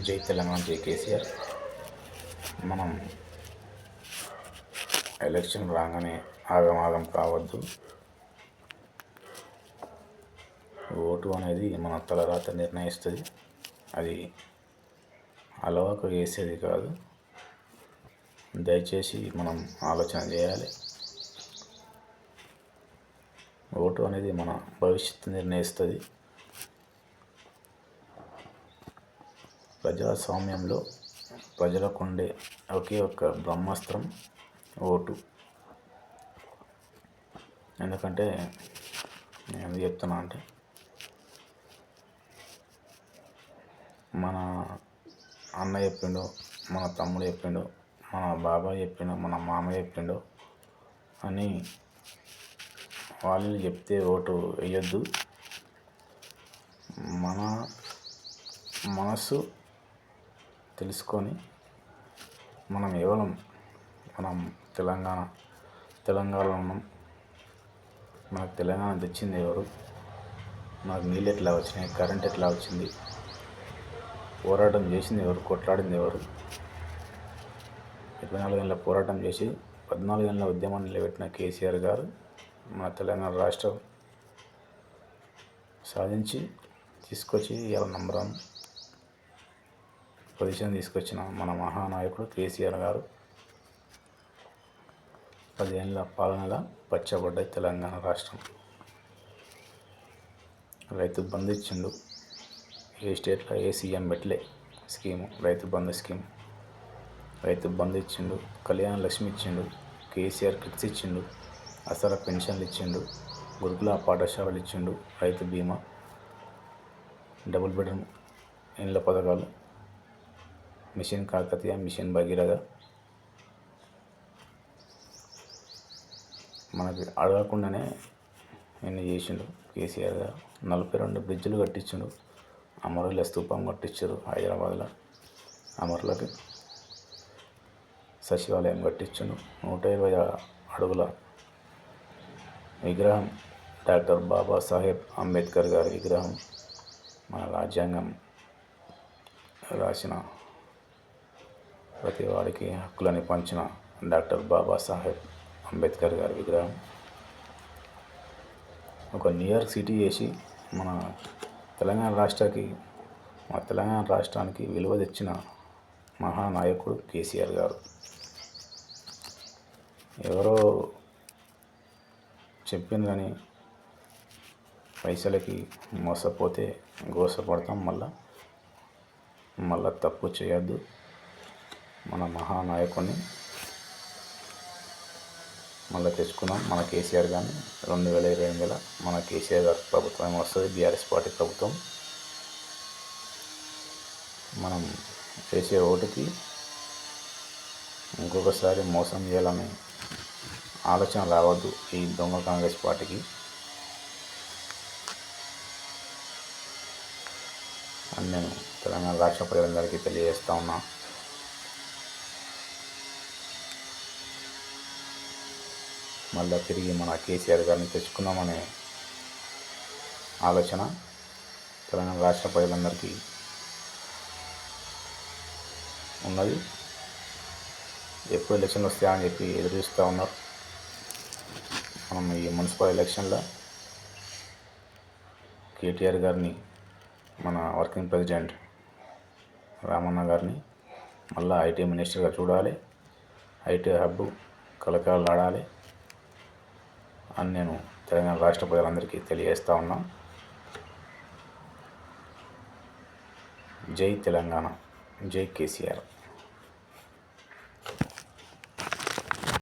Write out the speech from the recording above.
జై తెలంగాణ, జై కేసీఆర్. మనం ఎలక్షన్ రాగానే ఆగమాగం కావద్దు. ఓటు అనేది మన తలరాత నిర్ణయిస్తుంది. అది అలవాకు వేసేది కాదు. దయచేసి మనం ఆలోచన చేయాలి. ఓటు అనేది మన భవిష్యత్తు నిర్ణయిస్తుంది. ప్రజాస్వామ్యంలో ప్రజలకు ఉండే ఒకే ఒక్క బ్రహ్మాస్త్రం ఓటు. ఎందుకంటే నేను ఎందుకు చెప్తున్నా అంటే, మన అన్న చెప్పిండు, మన తమ్ముడు చెప్పిండు, మన బాబాయ్ చెప్పిండు, మన మామ చెప్పిండు అని వాళ్ళు చెప్తే ఓటు వేయొద్దు. మన మనసు తెలుసుకొని మనం తెలంగాణలో ఉన్నాం. మనకు తెలంగాణ తెచ్చింది ఎవరు? మనకు నీళ్ళు ఎట్లా వచ్చినాయి? కరెంట్ ఎట్లా వచ్చింది? పోరాటం చేసింది ఎవరు? కొట్లాడింది ఎవరు? 24 ఏళ్ళ పోరాటం చేసి 14 ఏళ్ళ ఉద్యమాన్ని నిలబెట్టిన కేసీఆర్ గారు మన తెలంగాణ రాష్ట్రం సాధించి తీసుకొచ్చి ఇవాళ నంబర్ 1 పొజిషన్ తీసుకొచ్చిన మన మహానాయకుడు కేసీఆర్ గారు. 10 ఏళ్ళ పాలనగా పచ్చబడ్డ తెలంగాణ రాష్ట్రం. రైతు బంధు ఇచ్చిండు. ఏ స్టేట్లో ఏ సీఎం పెట్టలే స్కీము, రైతు బంధు స్కీమ్. రైతు బంధు ఇచ్చిండు, కళ్యాణ లక్ష్మి ఇచ్చిండు, కేసీఆర్ కిట్స్ ఇచ్చిండు, అసలు పెన్షన్లు ఇచ్చిండు, గురుకుల పాఠశాలలు ఇచ్చిండు, రైతు బీమా, డబుల్ బెడ్రూమ్ ఇండ్ల పథకాలు, మిషన్ కాకతీయ, మిషన్ భగీరథ. మనకి అడగకుండానే ఎన్ని చేసిండు కేసీఆర్ గారు. 42 బ్రిడ్జిలు కట్టించిండు. అమరుల స్తూపం కట్టించారు హైదరాబాద్లో. అమరులకి సచివాలయం కట్టించిండు. 120 అడుగుల విగ్రహం, డాక్టర్ బాబాసాహెబ్ అంబేద్కర్ గారి విగ్రహం, మన రాజ్యాంగం రాసిన ప్రతి వాడికి హక్కులని పంచిన డాక్టర్ బాబాసాహెబ్ అంబేద్కర్ గారి విగ్రహం. ఒక న్యూయార్క్ సిటీ చేసి మన తెలంగాణ రాష్ట్రానికి విలువ తెచ్చిన మహానాయకుడు కేసీఆర్ గారు. ఎవరో చెప్పింది కానీ పైసలకి మోసపోతే గోసపడతాం. మళ్ళా తప్పు చేయొద్దు. మన మహానాయకుడిని మళ్ళీ తెచ్చుకున్నాం. మన కేసీఆర్ గారిని 2022 మన కేసీఆర్ గారి ప్రభుత్వం వస్తుంది. బీఆర్ఎస్ పార్టీ ప్రభుత్వం. మనం చేసే ఓటుకి ఇంకొకసారి మోసం చేయాలని ఆలోచన రావద్దు ఈ దొంగ కాంగ్రెస్ పార్టీకి అని నేను తెలంగాణ రాష్ట్ర ప్రజలందరికీ తెలియజేస్తా ఉన్నా. మళ్ళీ తిరిగి మన కేసీఆర్ గారిని తెచ్చుకున్నామనే ఆలోచన తెలంగాణ రాష్ట్ర ప్రజలందరికీ ఉన్నది. ఎప్పుడు ఎలక్షన్లు వస్తాయని చెప్పి ఎదురు చూస్తూ ఉన్నారు. మనం ఈ మున్సిపల్ ఎలక్షన్లో కేటీఆర్ గారిని, మన వర్కింగ్ ప్రెసిడెంట్ రామన్న గారిని మళ్ళీ ఐటీ మినిస్టర్గా చూడాలి. ఐటీ హబ్ కలకాలాడాలి అని నేను తెలంగాణ రాష్ట్ర ప్రజలందరికీ తెలియజేస్తూ ఉన్నా. జై తెలంగాణ, జై కేసీఆర్.